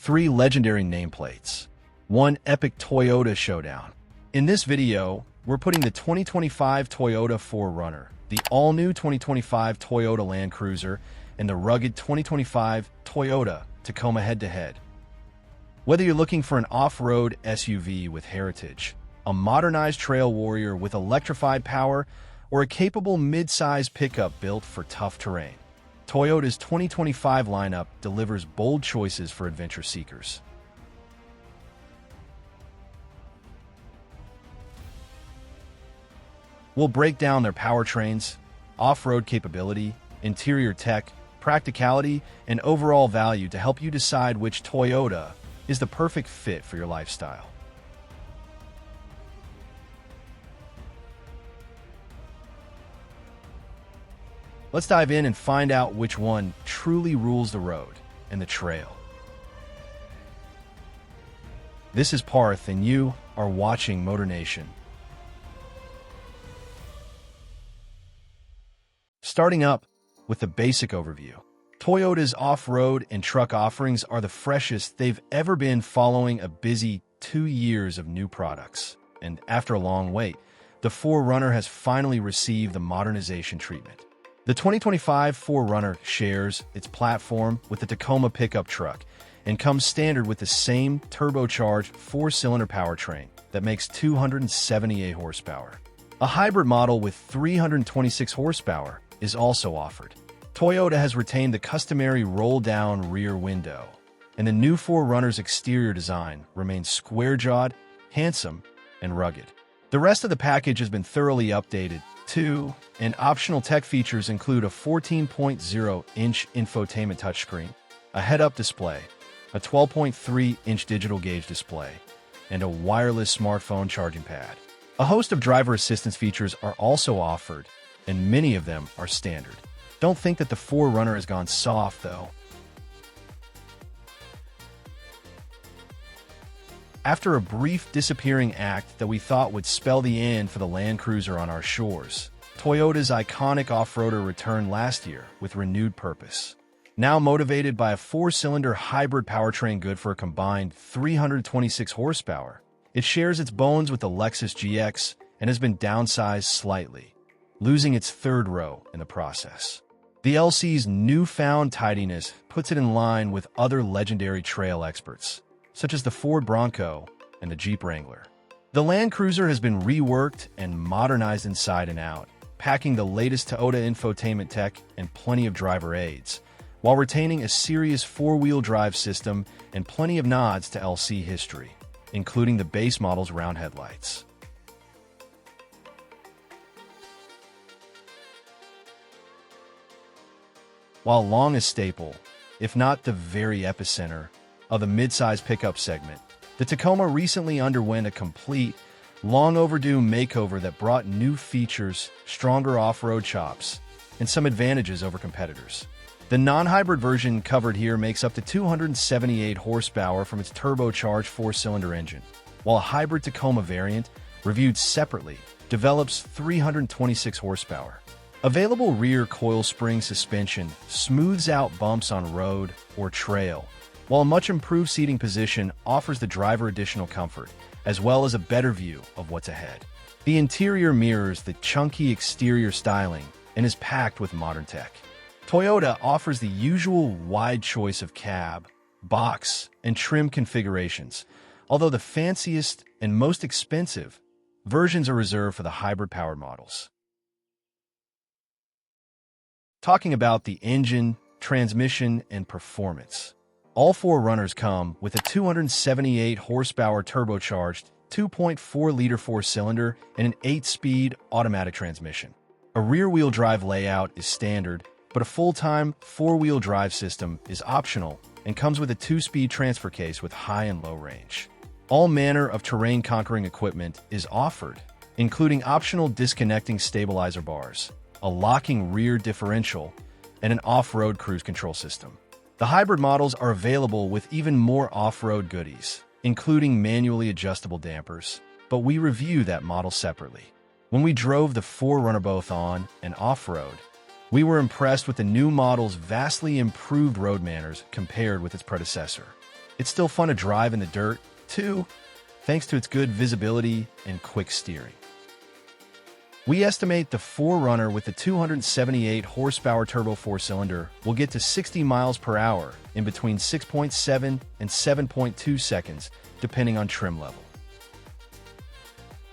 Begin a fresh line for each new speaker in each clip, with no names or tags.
3 legendary nameplates, 1 epic Toyota Showdown. In this video, we're putting the 2025 Toyota 4Runner, the all-new 2025 Toyota Land Cruiser, and the rugged 2025 Toyota Tacoma head-to-head. Whether you're looking for an off-road SUV with heritage, a modernized trail warrior with electrified power, or a capable mid-size pickup built for tough terrain, Toyota's 2025 lineup delivers bold choices for adventure seekers. We'll break down their powertrains, off-road capability, interior tech, practicality, and overall value to help you decide which Toyota is the perfect fit for your lifestyle. Let's dive in and find out which one truly rules the road and the trail. This is Parth, and you are watching MotorNation. Starting up with the basic overview. Toyota's off-road and truck offerings are the freshest they've ever been following a busy 2 years of new products. And after a long wait, the 4Runner has finally received the modernization treatment. The 2025 4Runner shares its platform with the Tacoma pickup truck and comes standard with the same turbocharged 4-cylinder powertrain that makes 278 horsepower. A hybrid model with 326 horsepower is also offered. Toyota has retained the customary roll-down rear window, and the new 4Runner's exterior design remains square-jawed, handsome, and rugged. The rest of the package has been thoroughly updated, too, and optional tech features include a 14.0-inch infotainment touchscreen, a head-up display, a 12.3-inch digital gauge display, and a wireless smartphone charging pad. A host of driver assistance features are also offered, and many of them are standard. Don't think that the 4Runner has gone soft, though. After a brief disappearing act that we thought would spell the end for the Land Cruiser on our shores, Toyota's iconic off-roader returned last year with renewed purpose. Now motivated by a 4-cylinder hybrid powertrain good for a combined 326 horsepower, it shares its bones with the Lexus GX and has been downsized slightly, losing its third row in the process. The LC's newfound tidiness puts it in line with other legendary trail experts, such as the Ford Bronco and the Jeep Wrangler. The Land Cruiser has been reworked and modernized inside and out, packing the latest Toyota infotainment tech and plenty of driver aids, while retaining a serious 4-wheel drive system and plenty of nods to LC history, including the base model's round headlights. While long a staple, if not the very epicenter, of the midsize pickup segment, the Tacoma recently underwent a complete, long-overdue makeover that brought new features, stronger off-road chops, and some advantages over competitors. The non-hybrid version covered here makes up to 278 horsepower from its turbocharged 4-cylinder engine, while a hybrid Tacoma variant, reviewed separately, develops 326 horsepower. Available rear coil spring suspension smooths out bumps on road or trail, while a much improved seating position offers the driver additional comfort, as well as a better view of what's ahead. The interior mirrors the chunky exterior styling and is packed with modern tech. Toyota offers the usual wide choice of cab, box, and trim configurations, although the fanciest and most expensive versions are reserved for the hybrid-powered models. Talking about the engine, transmission, and performance, all 4Runners come with a 278 horsepower turbocharged 2.4-liter 4-cylinder and an 8-speed automatic transmission. A rear-wheel drive layout is standard, but a full-time 4-wheel drive system is optional and comes with a 2-speed transfer case with high and low range. All manner of terrain-conquering equipment is offered, including optional disconnecting stabilizer bars, a locking rear differential, and an off-road cruise control system. The hybrid models are available with even more off-road goodies, including manually adjustable dampers, but we review that model separately. When we drove the 4Runner both on and off-road, we were impressed with the new model's vastly improved road manners compared with its predecessor. It's still fun to drive in the dirt, too, thanks to its good visibility and quick steering. We estimate the 4Runner with the 278 horsepower turbo four-cylinder will get to 60 miles per hour in between 6.7 and 7.2 seconds, depending on trim level.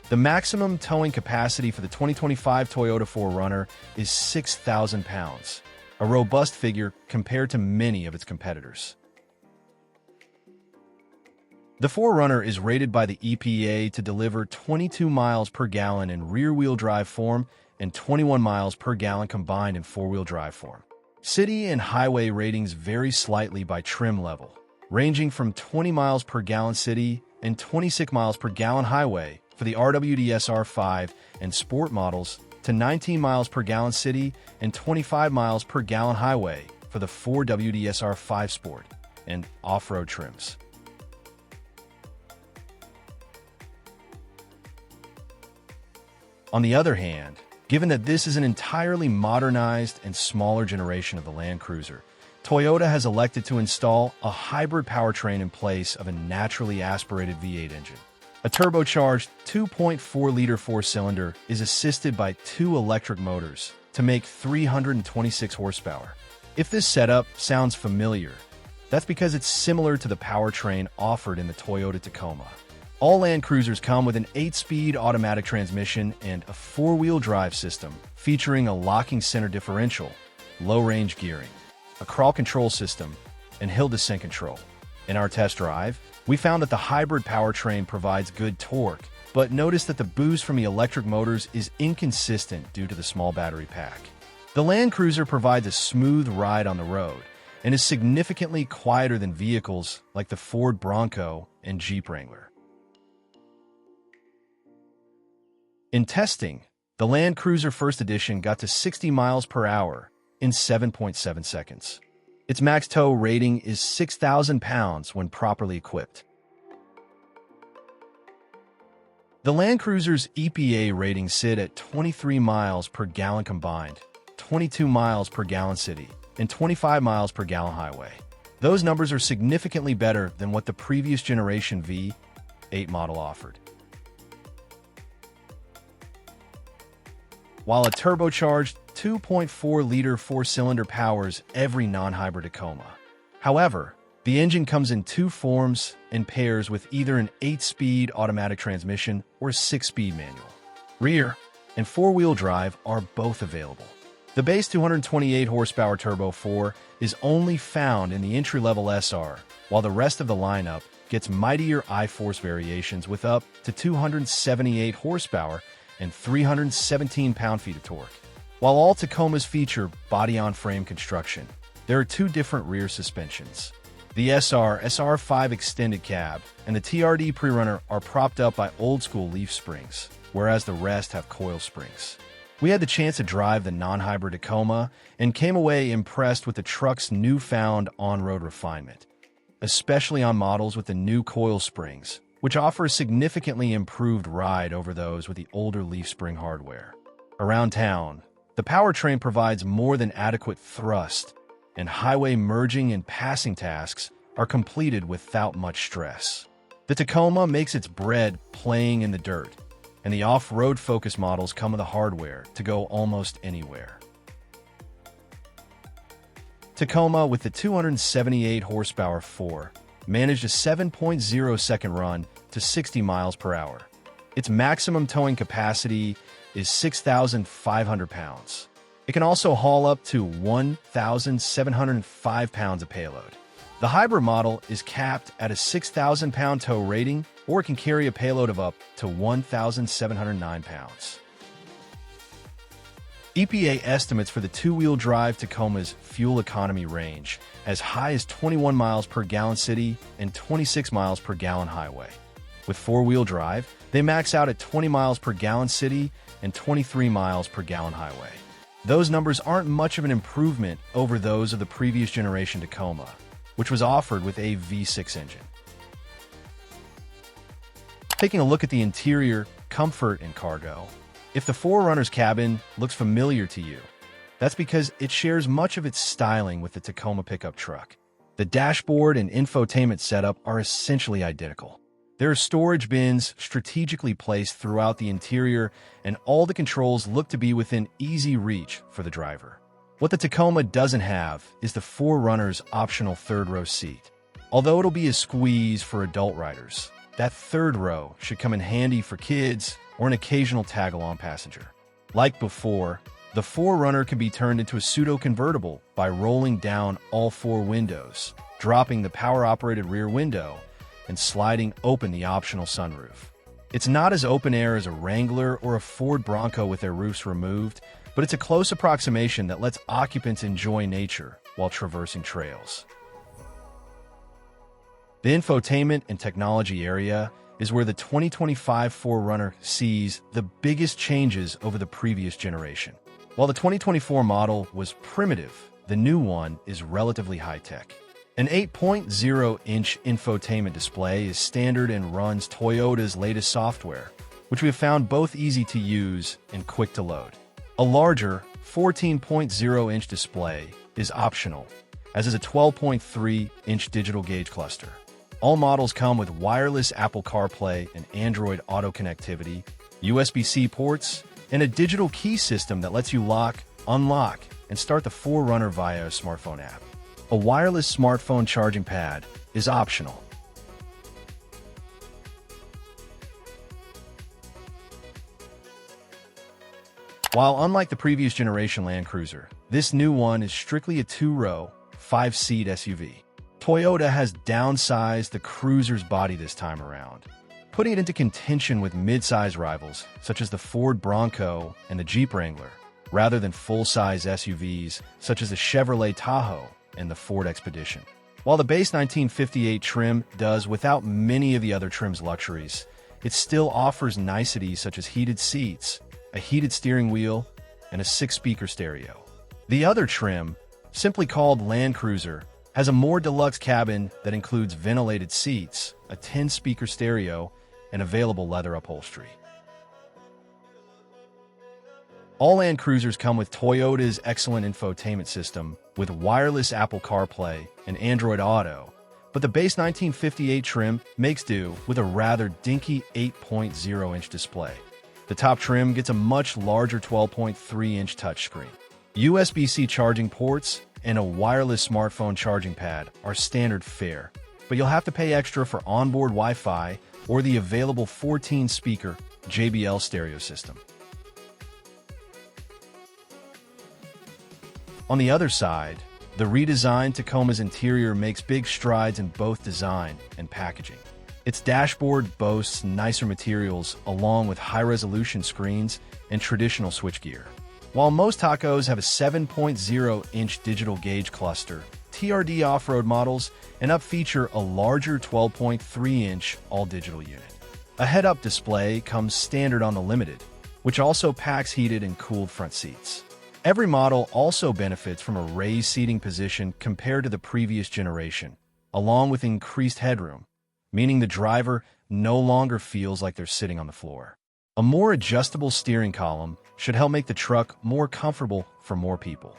The maximum towing capacity for the 2025 Toyota 4Runner is 6,000 pounds, a robust figure compared to many of its competitors. The 4Runner is rated by the EPA to deliver 22 miles per gallon in rear-wheel drive form and 21 miles per gallon combined in four-wheel drive form. City and highway ratings vary slightly by trim level, ranging from 20 miles per gallon city and 26 miles per gallon highway for the RWD-SR5 and Sport models to 19 miles per gallon city and 25 miles per gallon highway for the 4WD-SR5 Sport and off-road trims. On the other hand, given that this is an entirely modernized and smaller generation of the Land Cruiser, Toyota has elected to install a hybrid powertrain in place of a naturally aspirated V8 engine. A turbocharged 2.4-liter four-cylinder is assisted by two electric motors to make 326 horsepower. If this setup sounds familiar, that's because it's similar to the powertrain offered in the Toyota Tacoma. All Land Cruisers come with an 8-speed automatic transmission and a four-wheel drive system featuring a locking center differential, low-range gearing, a crawl control system, and hill descent control. In our test drive, we found that the hybrid powertrain provides good torque, but noticed that the boost from the electric motors is inconsistent due to the small battery pack. The Land Cruiser provides a smooth ride on the road and is significantly quieter than vehicles like the Ford Bronco and Jeep Wrangler. In testing, the Land Cruiser First Edition got to 60 miles per hour in 7.7 seconds. Its max tow rating is 6,000 pounds when properly equipped. The Land Cruiser's EPA ratings sit at 23 miles per gallon combined, 22 miles per gallon city, and 25 miles per gallon highway. Those numbers are significantly better than what the previous generation V8 model offered. While a turbocharged 2.4-liter four-cylinder powers every non-hybrid Tacoma. However, the engine comes in two forms and pairs with either an 8-speed automatic transmission or a 6-speed manual. Rear and four-wheel drive are both available. The base 228 horsepower Turbo 4 is only found in the entry-level SR, while the rest of the lineup gets mightier I-Force variations with up to 278 horsepower and 317 pound-feet of torque. While all Tacomas feature body-on-frame construction, there are two different rear suspensions. The SR/SR5 extended cab and the TRD Pre-Runner are propped up by old-school leaf springs, whereas the rest have coil springs. We had the chance to drive the non-hybrid Tacoma and came away impressed with the truck's newfound on-road refinement, especially on models with the new coil springs, which offer a significantly improved ride over those with the older leaf spring hardware. Around town, the powertrain provides more than adequate thrust, and highway merging and passing tasks are completed without much stress. The Tacoma makes its bread playing in the dirt, and the off-road focus models come with the hardware to go almost anywhere. Tacoma with the 278 horsepower 4 managed a 7.0-second run to 60 miles per hour. Its maximum towing capacity is 6,500 pounds. It can also haul up to 1,705 pounds of payload. The hybrid model is capped at a 6,000-pound tow rating, or it can carry a payload of up to 1,709 pounds. EPA estimates for the two-wheel drive Tacoma's fuel economy range as high as 21 miles per gallon city and 26 miles per gallon highway. With four-wheel drive, they max out at 20 miles per gallon city and 23 miles per gallon highway. Those numbers aren't much of an improvement over those of the previous generation Tacoma, which was offered with a V6 engine. Taking a look at the interior, comfort, and cargo. If the 4Runner's cabin looks familiar to you, that's because it shares much of its styling with the Tacoma pickup truck. The dashboard and infotainment setup are essentially identical. There are storage bins strategically placed throughout the interior, and all the controls look to be within easy reach for the driver. What the Tacoma doesn't have is the 4Runner's optional third-row seat. Although it'll be a squeeze for adult riders, that third row should come in handy for kids or an occasional tag-along passenger. Like before, the 4Runner can be turned into a pseudo-convertible by rolling down all four windows, dropping the power-operated rear window, and sliding open the optional sunroof. It's not as open-air as a Wrangler or a Ford Bronco with their roofs removed, but it's a close approximation that lets occupants enjoy nature while traversing trails. The infotainment and technology area is where the 2025 4Runner sees the biggest changes over the previous generation. While the 2024 was primitive, the new one is relatively high-tech. An 8.0-inch infotainment display is standard and runs Toyota's latest software, which we have found both easy to use and quick to load. A larger 14.0-inch display is optional, as is a 12.3-inch digital gauge cluster. All models come with wireless Apple CarPlay and Android Auto connectivity, USB-C ports, and a digital key system that lets you lock, unlock, and start the 4Runner via a smartphone app. A wireless smartphone charging pad is optional. While unlike the previous generation Land Cruiser, this new one is strictly a two-row, five-seat SUV. Toyota has downsized the Cruiser's body this time around, putting it into contention with midsize rivals such as the Ford Bronco and the Jeep Wrangler, rather than full-size SUVs such as the Chevrolet Tahoe and the Ford Expedition. While the base 1958 trim does without many of the other trim's luxuries, it still offers niceties such as heated seats, a heated steering wheel, and a 6-speaker stereo. The other trim, simply called Land Cruiser, has a more deluxe cabin that includes ventilated seats, a 10-speaker stereo, and available leather upholstery. All Land Cruisers come with Toyota's excellent infotainment system with wireless Apple CarPlay and Android Auto, but the base 1958 trim makes do with a rather dinky 8.0-inch display. The top trim gets a much larger 12.3-inch touchscreen. USB-C charging ports and a wireless smartphone charging pad are standard fare, but you'll have to pay extra for onboard Wi-Fi or the available 14-speaker JBL stereo system. On the other side, the redesigned Tacoma's interior makes big strides in both design and packaging. Its dashboard boasts nicer materials along with high-resolution screens and traditional switchgear. While most Tacos have a 7.0-inch digital gauge cluster, TRD off-road models and up feature a larger 12.3-inch all-digital unit. A head-up display comes standard on the Limited, which also packs heated and cooled front seats. Every model also benefits from a raised seating position compared to the previous generation, along with increased headroom, meaning the driver no longer feels like they're sitting on the floor. A more adjustable steering column should help make the truck more comfortable for more people.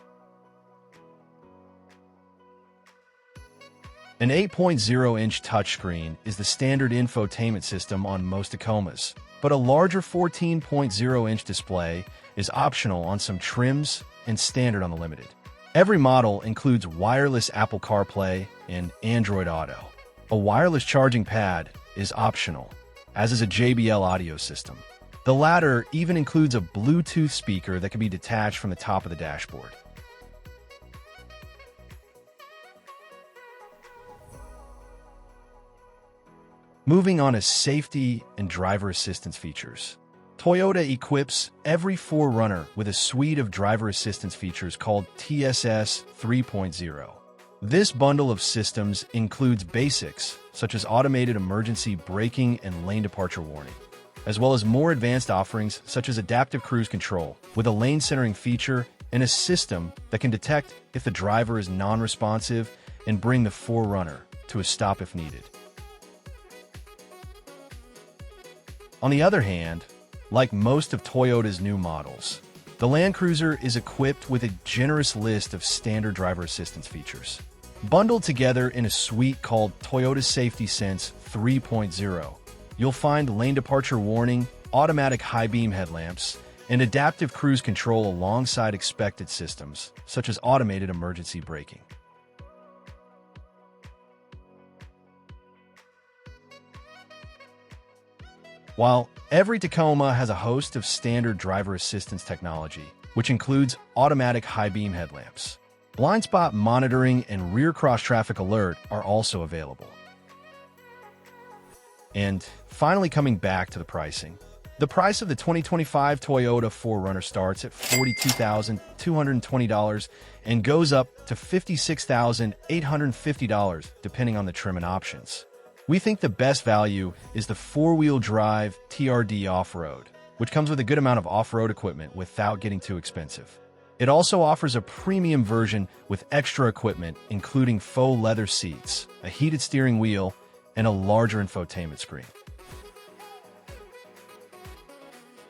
An 8.0-inch touchscreen is the standard infotainment system on most Tacomas, but a larger 14.0-inch display is optional on some trims and standard on the Limited. Every model includes wireless Apple CarPlay and Android Auto. A wireless charging pad is optional, as is a JBL audio system. The latter even includes a Bluetooth speaker that can be detached from the top of the dashboard. Moving on to safety and driver assistance features. Toyota equips every 4Runner with a suite of driver assistance features called TSS 3.0. This bundle of systems includes basics such as automated emergency braking and lane departure warning, as well as more advanced offerings such as adaptive cruise control with a lane centering feature and a system that can detect if the driver is non-responsive and bring the 4Runner to a stop if needed. On the other hand, like most of Toyota's new models, the Land Cruiser is equipped with a generous list of standard driver assistance features. Bundled together in a suite called Toyota Safety Sense 3.0, you'll find lane departure warning, automatic high-beam headlamps, and adaptive cruise control alongside expected systems, such as automated emergency braking. While every Tacoma has a host of standard driver assistance technology, which includes automatic high-beam headlamps, blind spot monitoring and rear cross-traffic alert are also available. And finally, coming back to the pricing, the price of the 2025 Toyota 4Runner starts at $42,220 and goes up to $56,850 depending on the trim and options. We think the best value is the four-wheel drive TRD off-road, which comes with a good amount of off-road equipment without getting too expensive. It also offers a premium version with extra equipment, including faux leather seats, a heated steering wheel, and a larger infotainment screen.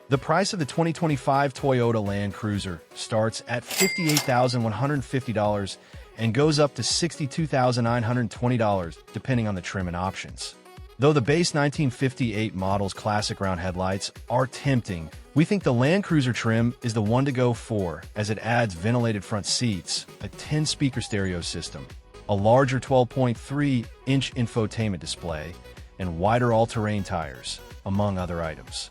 The price of the 2025 Toyota Land Cruiser starts at $58,150 and goes up to $62,920 depending on the trim and options. Though the base 1958 model's classic round headlights are tempting, we think the Land Cruiser trim is the one to go for, as it adds ventilated front seats, a 10-speaker stereo system, a larger 12.3-inch infotainment display, and wider all-terrain tires, among other items.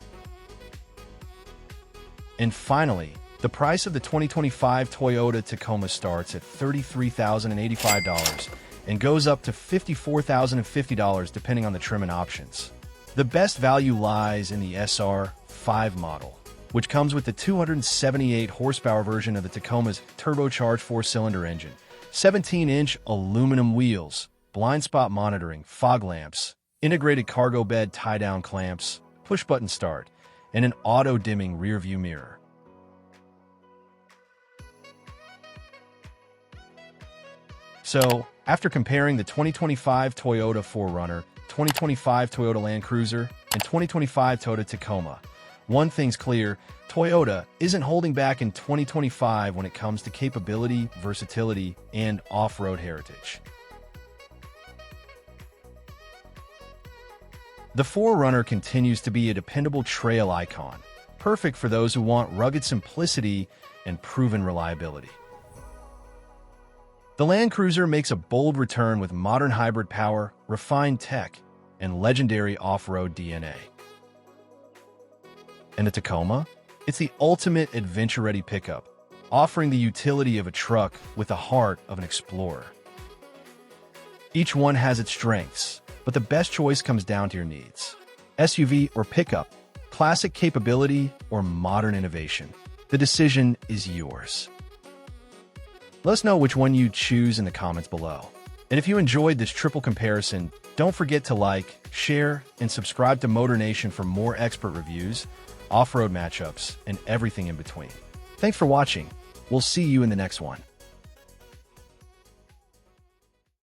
And finally, the price of the 2025 Toyota Tacoma starts at $33,085 and goes up to $54,050 depending on the trim and options. The best value lies in the SR5 model, which comes with the 278 horsepower version of the Tacoma's turbocharged four-cylinder engine, 17-inch aluminum wheels, blind spot monitoring, fog lamps, integrated cargo bed tie-down clamps, push-button start, and an auto-dimming rear-view mirror. So, after comparing the 2025 Toyota 4Runner, 2025 Toyota Land Cruiser, and 2025 Toyota Tacoma, one thing's clear: Toyota isn't holding back in 2025 when it comes to capability, versatility, and off-road heritage. The 4Runner continues to be a dependable trail icon, perfect for those who want rugged simplicity and proven reliability. The Land Cruiser makes a bold return with modern hybrid power, refined tech, and legendary off-road DNA. And the Tacoma? It's the ultimate adventure-ready pickup, offering the utility of a truck with the heart of an explorer. Each one has its strengths, but the best choice comes down to your needs. SUV or pickup, classic capability or modern innovation. The decision is yours. Let us know which one you choose in the comments below. And if you enjoyed this triple comparison, don't forget to like, share, and subscribe to MotorNation for more expert reviews, off-road matchups, and everything in between. Thanks for watching. We'll see you in the next one.